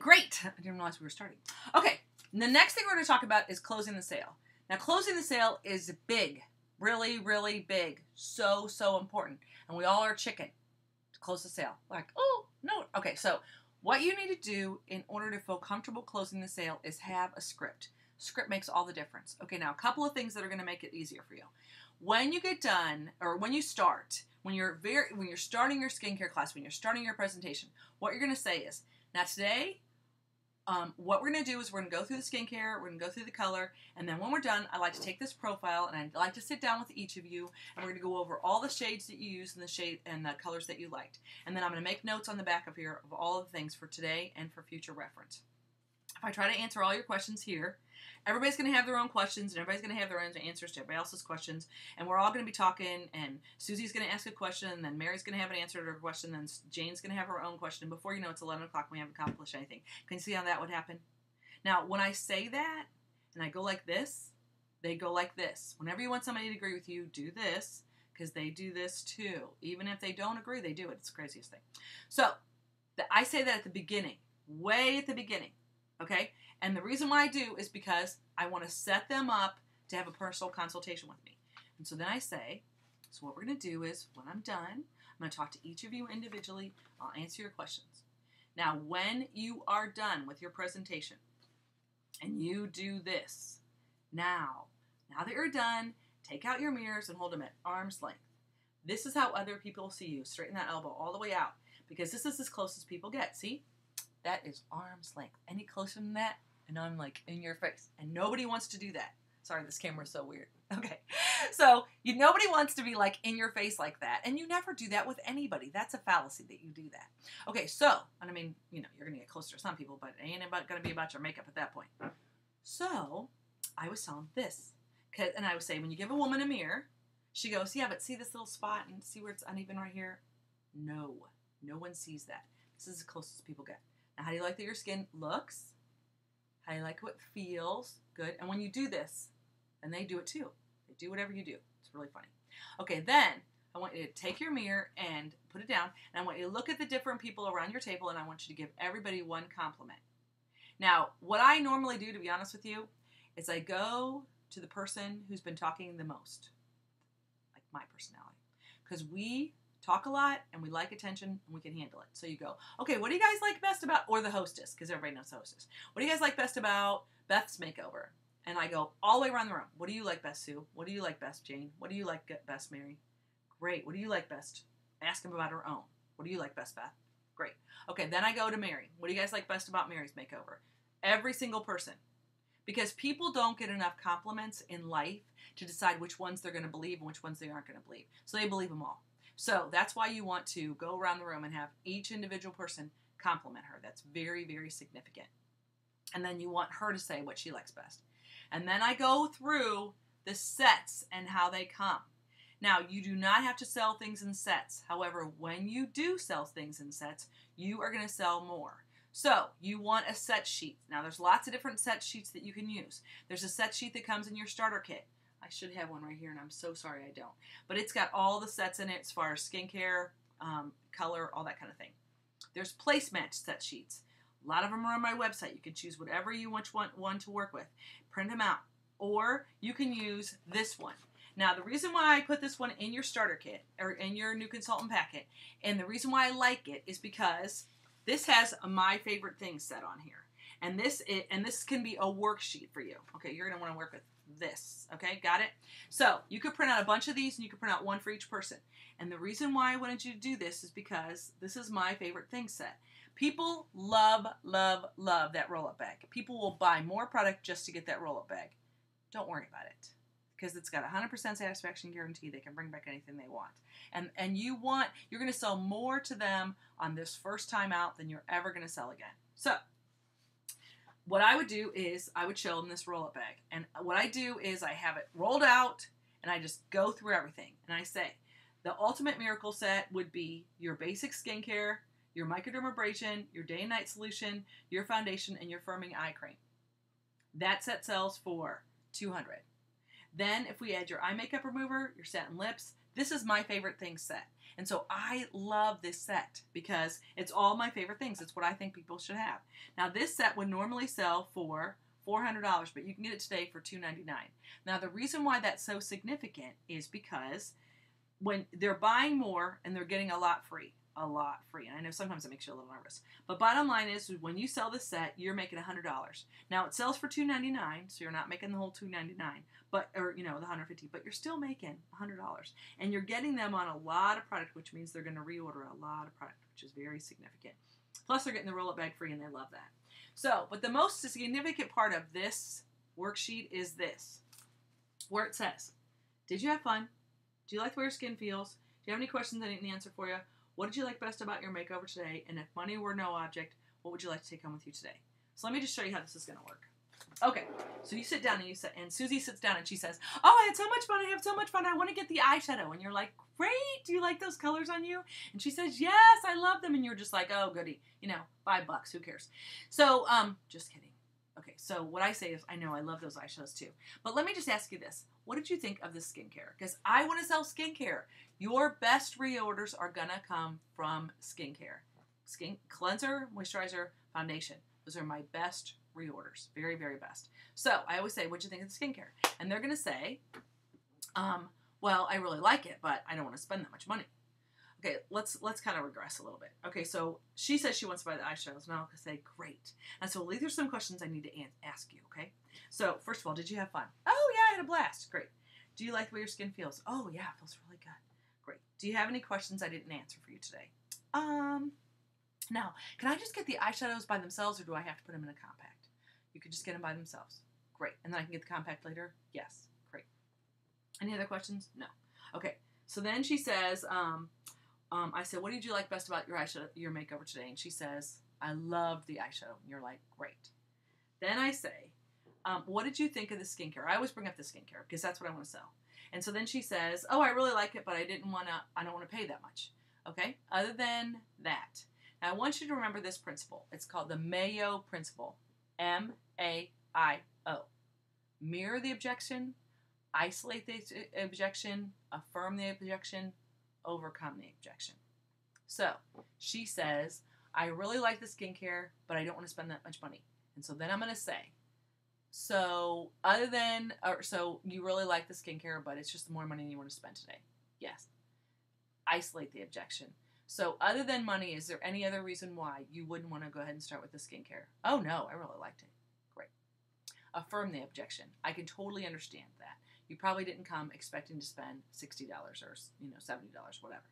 great. I didn't realize we were starting. Okay, the next thing we're going to talk about is closing the sale. Now, closing the sale is big. Really, really big. So, so important. And we all are chicken to close the sale. Like, oh, no. Okay, so what you need to do in order to feel comfortable closing the sale is have a script. Script makes all the difference. Okay, now a couple of things that are going to make it easier for you. When you get done, or when you start, when you're starting your skincare class, when you're starting your presentation, what you're going to say is, now today, what we're going to do is we're going to go through the skincare, we're going to go through the color, and then when we're done, I like to take this profile and I'd like to sit down with each of you, and we're going to go over all the shades that you use and the colors that you liked. And then I'm going to make notes on the back of here of all of the things for today and for future reference. If I try to answer all your questions here, everybody's going to have their own questions, and everybody's going to have their own answers to everybody else's questions, and we're all going to be talking, and Susie's going to ask a question, and then Mary's going to have an answer to her question, and then Jane's going to have her own question, and before you know it's 11 o'clock and we haven't accomplished anything. Can you see how that would happen? Now, when I say that, and I go like this, they go like this. Whenever you want somebody to agree with you, do this, because they do this too. Even if they don't agree, they do it. It's the craziest thing. So, I say that at the beginning, way at the beginning. Okay? And the reason why I do is because I want to set them up to have a personal consultation with me. And so then I say, so what we're going to do is, when I'm done, I'm going to talk to each of you individually. I'll answer your questions. Now, when you are done with your presentation, and you do this, now that you're done, take out your mirrors and hold them at arm's length. This is how other people see you. Straighten that elbow all the way out, because this is as close as people get. See? That is arm's length. Any closer than that, and I'm like in your face. And nobody wants to do that. Sorry, this camera's so weird. Okay. So nobody wants to be like in your face like that. And you never do that with anybody. That's a fallacy that you do that. Okay, so, and I mean, you're going to get closer to some people, but it ain't going to be about your makeup at that point. So I was telling this. And I would say, when you give a woman a mirror, she goes, yeah, but see this little spot and see where it's uneven right here? No one sees that. This is as close as people get. Now, how do you like that your skin looks? How do you like how it feels? Good. And when you do this, and they do it too. They do whatever you do. It's really funny. Okay, then I want you to take your mirror and put it down, and I want you to look at the different people around your table, and I want you to give everybody one compliment. Now, what I normally do, to be honest with you, is I go to the person who's been talking the most, like my personality, because we talk a lot, and we like attention, and we can handle it. So you go, okay, what do you guys like best about, or the hostess, because everybody knows the hostess. What do you guys like best about Beth's makeover? And I go all the way around the room. What do you like best, Sue? What do you like best, Jane? What do you like best, Mary? Great. What do you like best? Ask him about her own. What do you like best, Beth? Great. Okay, then I go to Mary. What do you guys like best about Mary's makeover? Every single person. Because people don't get enough compliments in life to decide which ones they're going to believe and which ones they aren't going to believe. So they believe them all. So that's why you want to go around the room and have each individual person compliment her. That's very, very significant. And then you want her to say what she likes best. And then I go through the sets and how they come. Now, you do not have to sell things in sets. However, when you do sell things in sets, you are going to sell more. So, you want a set sheet. Now, there's lots of different set sheets that you can use. There's a set sheet that comes in your starter kit. I should have one right here, and I'm so sorry I don't. But it's got all the sets in it as far as skincare, color, all that kind of thing. There's placemat set sheets. A lot of them are on my website. You can choose whatever you want one to work with. Print them out. Or you can use this one. Now, the reason why I put this one in your starter kit, or in your new consultant packet, and the reason why I like it is because this has a my favorite things set on here. And this can be a worksheet for you. Okay, you're going to want to work with this. Okay, got it? So, you could print out a bunch of these, and you could print out one for each person. And the reason why I wanted you to do this is because this is my favorite things set. People love, love, love that roll-up bag. People will buy more product just to get that roll-up bag. Don't worry about it, because it's got a 100% satisfaction guarantee. They can bring back anything they want. And you're going to sell more to them on this first time out than you're ever going to sell again. So, what I would do is I would show them this roll-up bag. And what I do is I have it rolled out, and I just go through everything. And I say, the Ultimate Miracle Set would be your basic skincare, your microdermabrasion, your day and night solution, your foundation, and your firming eye cream. That set sells for $200. Then if we add your eye makeup remover, your satin lips, this is my favorite things set. And so I love this set because it's all my favorite things. It's what I think people should have. Now, this set would normally sell for $400, but you can get it today for $299. Now, the reason why that's so significant is because when they're buying more and they're getting a lot free. And I know sometimes it makes you a little nervous. But bottom line is when you sell this set, you're making $100. Now, it sells for $299, so you're not making the whole $299, but the $150, but you're still making $100. And you're getting them on a lot of product, which means they're going to reorder a lot of product, which is very significant. Plus, they're getting the roll-up bag free, and they love that. So, but the most significant part of this worksheet is this, where it says, did you have fun? Do you like the way your skin feels? Do you have any questions I didn't answer for you? What did you like best about your makeover today? And if money were no object, what would you like to take home with you today? So let me just show you how this is going to work. Okay, so you sit down and Susie sits down and she says, oh, I had so much fun. I have so much fun. I want to get the eyeshadow. And you're like, great. Do you like those colors on you? And she says, yes, I love them. And you're just like, oh, goody. $5. Who cares? So, just kidding. Okay, so what I say is, I know I love those eyeshadows too. But let me just ask you this. What did you think of this skincare? Because I want to sell skincare. Your best reorders are going to come from skincare. Cleanser, moisturizer, foundation. Those are my best reorders. Very, very best. So I always say, what'd you think of the skincare? And they're going to say, well, I really like it, but I don't want to spend that much money. Okay, let's kind of regress a little bit. Okay, so she says she wants to buy the eyeshadows, and I'll say, great. And so these are some questions I need to ask you, okay? So, first of all, did you have fun? Oh, yeah, I had a blast. Great. Do you like the way your skin feels? Oh, yeah, it feels really good. Great. Do you have any questions I didn't answer for you today? Now, can I just get the eyeshadows by themselves, or do I have to put them in a compact? You could just get them by themselves. Great. And then I can get the compact later? Yes. Great. Any other questions? No. Okay. So then she says, I said, what did you like best about your eyeshadow, your makeover today? And she says, I loved the eyeshadow. And you're like, great. Then I say, what did you think of the skincare? I always bring up the skincare because that's what I want to sell. And so then she says, oh, I really like it, but I don't want to pay that much. Okay? Other than that. Now, I want you to remember this principle. It's called the Mayo Principle. M-A-I-O. Mirror the objection, isolate the objection, affirm the objection, overcome the objection. So she says, I really like the skincare, but I don't want to spend that much money. And so then I'm going to say, so you really like the skincare, but it's just more money than you want to spend today. Yes. Isolate the objection. So other than money, is there any other reason why you wouldn't want to go ahead and start with the skincare? Oh, no, I really liked it. Great. Affirm the objection. I can totally understand that. You probably didn't come expecting to spend $60 or $70, whatever.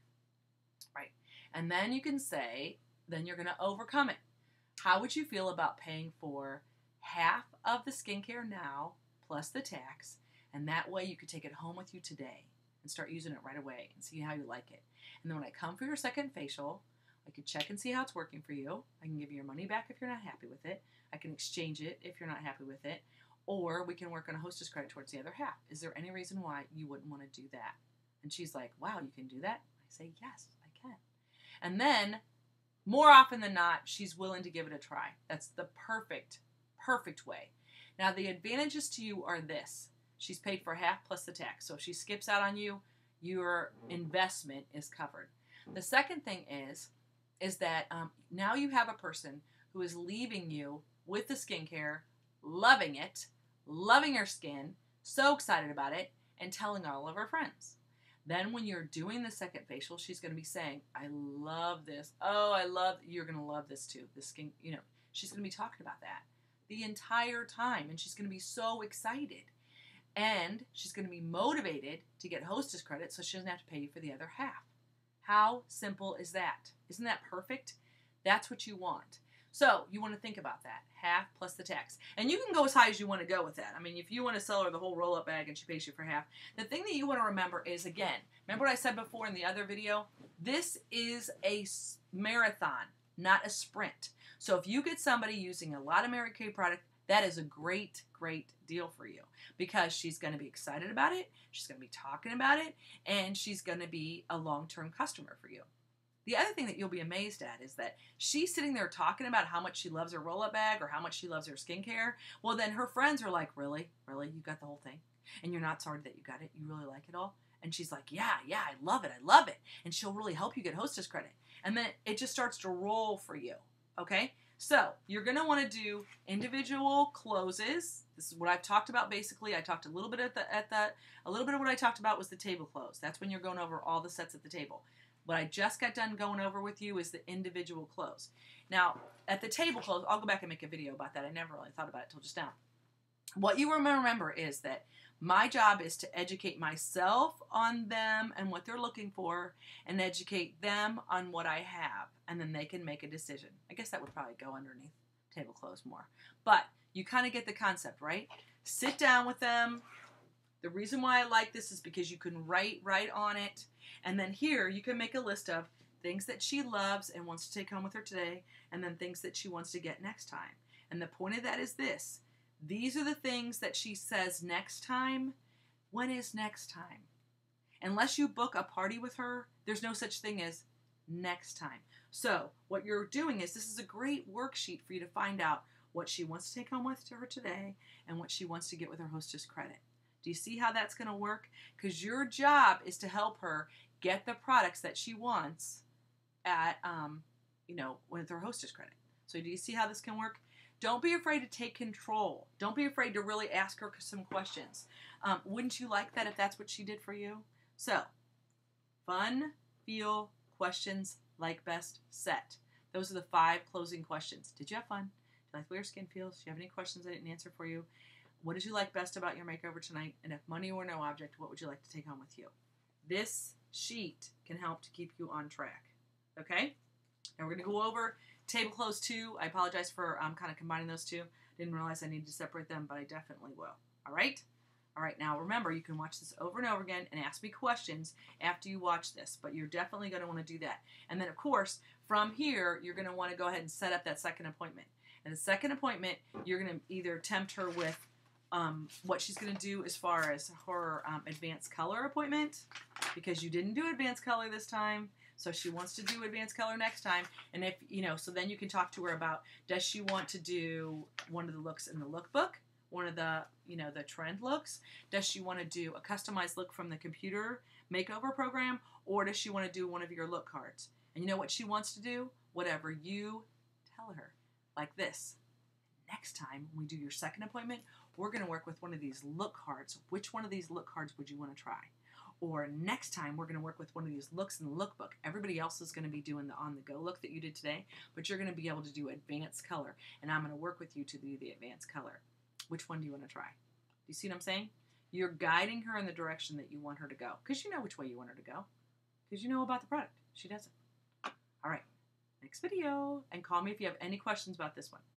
Right. And then you can say, then you're going to overcome it. How would you feel about paying for half of the skincare now plus the tax, and that way you could take it home with you today and start using it right away and see how you like it. And then when I come for your second facial, I could check and see how it's working for you. I can give you your money back if you're not happy with it. I can exchange it if you're not happy with it. Or we can work on a hostess credit towards the other half. Is there any reason why you wouldn't want to do that? And she's like, wow, you can do that? I say, yes, I can. And then, more often than not, she's willing to give it a try. That's the perfect way. Now, the advantages to you are this. She's paid for half plus the tax. So if she skips out on you, your investment is covered. The second thing is that now you have a person who is leaving you with the skincare, loving it, loving her skin, so excited about it, and telling all of her friends. Then when you're doing the second facial, she's going to be saying, I love this. Oh, you're going to love this too. The skin, she's going to be talking about that the entire time, and she's going to be so excited. And she's going to be motivated to get hostess credit so she doesn't have to pay you for the other half. How simple is that? Isn't that perfect? That's what you want. So you want to think about that. Half plus the tax. And you can go as high as you want to go with that. I mean, if you want to sell her the whole roll-up bag and she pays you for half, the thing that you want to remember is, again, remember what I said before in the other video? This is a marathon, not a sprint. So if you get somebody using a lot of Mary Kay product, that is a great, great deal for you because she's going to be excited about it, she's going to be talking about it, and she's going to be a long-term customer for you. The other thing that you'll be amazed at is that she's sitting there talking about how much she loves her roll-up bag or how much she loves her skincare. Well, then her friends are like, really? Really? You got the whole thing? And you're not sorry that you got it? You really like it all? And she's like, yeah, I love it. I love it. And she'll really help you get hostess credit. And then it just starts to roll for you. Okay? So you're going to want to do individual closes. This is what I've talked about basically. I talked a little bit a little bit of what I talked about was the table close. That's when you're going over all the sets at the table. What I just got done going over with you is the individual close. Now, at the table close, I'll go back and make a video about that. I never really thought about it until just now. What you remember is that my job is to educate myself on them and what they're looking for and educate them on what I have. And then they can make a decision. I guess that would probably go underneath table close more. But you kind of get the concept, right? Sit down with them. The reason why I like this is because you can write on it. And then here you can make a list of things that she loves and wants to take home with her today, and then things that she wants to get next time. And the point of that is this. These are the things that she says next time. When is next time? Unless you book a party with her, there's no such thing as next time. So what you're doing is this is a great worksheet for you to find out what she wants to take home with her today and what she wants to get with her hostess credit. Do you see how that's going to work? Because your job is to help her get the products that she wants at, with her hostess credit. So do you see how this can work? Don't be afraid to take control. Don't be afraid to really ask her some questions. Wouldn't you like that if that's what she did for you? So, fun, feel, questions, like best, set. Those are the 5 closing questions. Did you have fun? Do you like the way your skin feels? Do you have any questions I didn't answer for you? What did you like best about your makeover tonight? And if money were no object, what would you like to take home with you? This sheet can help to keep you on track. Okay? Now we're going to go over table close 2. I apologize for kind of combining those two. Didn't realize I needed to separate them, but I definitely will. All right? All right, now remember, you can watch this over and over again and ask me questions after you watch this, but you're definitely going to want to do that. And then, of course, from here, you're going to want to go ahead and set up that second appointment. And the second appointment, you're going to either tempt her with what she's going to do as far as her advanced color appointment, because you didn't do advanced color this time. So she wants to do advanced color next time. And if, so then you can talk to her about, does she want to do one of the looks in the lookbook? One of the, the trend looks? Does she want to do a customized look from the computer makeover program? Or does she want to do one of your look cards? And you know what she wants to do? Whatever you tell her. Like this. Next time when we do your second appointment, we're going to work with one of these look cards. Which one of these look cards would you want to try? Or next time, we're going to work with one of these looks in the lookbook. Everybody else is going to be doing the on-the-go look that you did today, but you're going to be able to do advanced color, and I'm going to work with you to do the advanced color. Which one do you want to try? Do you see what I'm saying? You're guiding her in the direction that you want her to go, because you know which way you want her to go, because you know about the product. She doesn't. All right, next video, and call me if you have any questions about this one.